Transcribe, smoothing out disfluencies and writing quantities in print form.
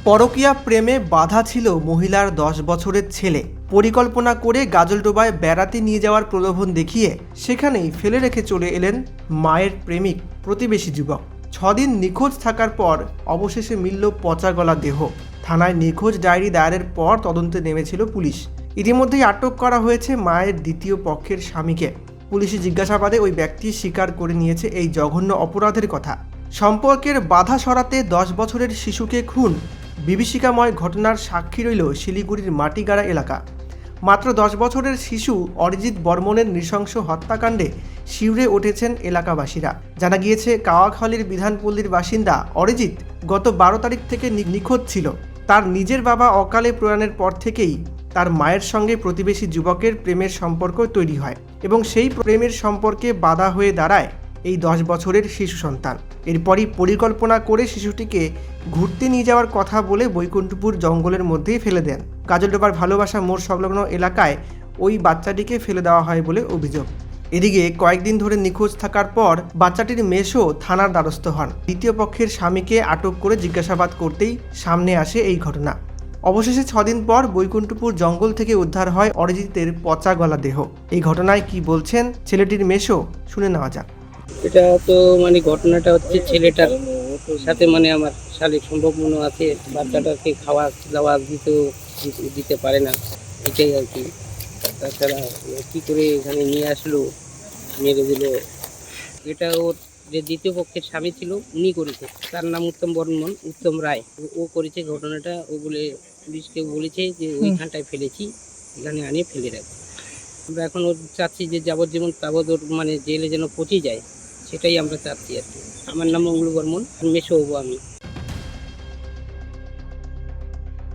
পরকীয়া প্রেমে বাধা ছিল মহিলার ১০ বছরের ছেলে। পরিকল্পনা করে গাজলডোবায় বেড়াতে নিয়ে যাওয়ার প্রলোভন দেখিয়ে সেখানেই ফেলে রেখে চলে এলেন মায়ের প্রেমিক প্রতিবেশী যুবক। ৬ দিন নিখোঁজ থাকার পর অবশেষে মিলল পচা গলা দেহ। থানায় নিখোঁজ ডায়েরি দায়েরের পর তদন্তে নেমেছিল পুলিশ। ইতিমধ্যেই আটক করা হয়েছে মায়ের দ্বিতীয় পক্ষের স্বামীকে। পুলিশি জিজ্ঞাসাবাদে ওই ব্যক্তি স্বীকার করে নিয়েছে এই জঘন্য অপরাধের কথা। সম্পর্কের বাধা সরাতে ১০ বছরের শিশুকে খুন, বিভীষিকাময় ঘটনার সাক্ষী রইল শিলিগুড়ির মাটিগাড়া এলাকা। মাত্র ১০ বছরের শিশু অরিজিৎ বর্মনের নৃশংস হত্যাকাণ্ডে শিউরে উঠেছেন এলাকাবাসীরা। জানা গিয়েছে, কাওয়াখালীর বিধানপল্লীর বাসিন্দা অরিজিৎ গত ১২ তারিখ থেকে নিখোঁজ ছিল। তার নিজের বাবা অকালে প্রয়াণের পর থেকেই তার মায়ের সঙ্গে প্রতিবেশী যুবকের প্রেমের সম্পর্ক তৈরি হয় এবং সেই প্রেমের সম্পর্কে বাধা হয়ে দাঁড়ায় এই ১০ বছরের শিশু সন্তান। এরপরই পরিকল্পনা করে শিশুটিকে ঘুরতে নিয়ে যাওয়ার কথা বলে বৈকুণ্ঠপুর জঙ্গলের মধ্যেই ফেলে দেন। গাজলডোবার ভালোবাসা মোড় সংলগ্ন এলাকায় ওই বাচ্চাটিকে ফেলে দেওয়া হয় বলে অভিযোগ। এদিকে কয়েকদিন ধরে নিখোঁজ থাকার পর বাচ্চাটির মেসো থানার দ্বারস্থ হন। দ্বিতীয় পক্ষের স্বামীকে আটক করে জিজ্ঞাসাবাদ করতেই সামনে আসে এই ঘটনা। অবশেষে ৬ দিন পর বৈকুণ্ঠপুর জঙ্গল থেকে উদ্ধার হয় অরিজিতের পচা গলা দেহ। এই ঘটনায় কি বলছেন ছেলেটির মেসো, শুনে নেওয়া যাক। এটা তো ঘটনাটা হচ্ছে ছেলেটার সাথে আমার শারীরিক সম্পর্ক মনে আছে। বাচ্চাটাকে খাওয়া দাওয়া দিতে পারে না, এটাই আর কি। তাছাড়া কী করে এখানে নিয়ে আসলো, মেরে দিল। এটা ওর যে দ্বিতীয় পক্ষের স্বামী ছিল উনি করেছে। তার নাম উত্তম বর্মন, উত্তম রায়। ও করেছে ঘটনাটা। ও বলে পুলিশকে বলেছে যে ওইখানটায় ফেলেছি, এখানে আনিয়ে ফেলে রাখবো। আমরা এখন ওর চাচ্ছি যে যাবজ্জীবন তাবৎ ওর জেলে যেন পচে যায়, সেটাই আমরা চাচ্ছি আর কি। আমার নাম মঙ্গল বর্মন, মেসো হবো আমি।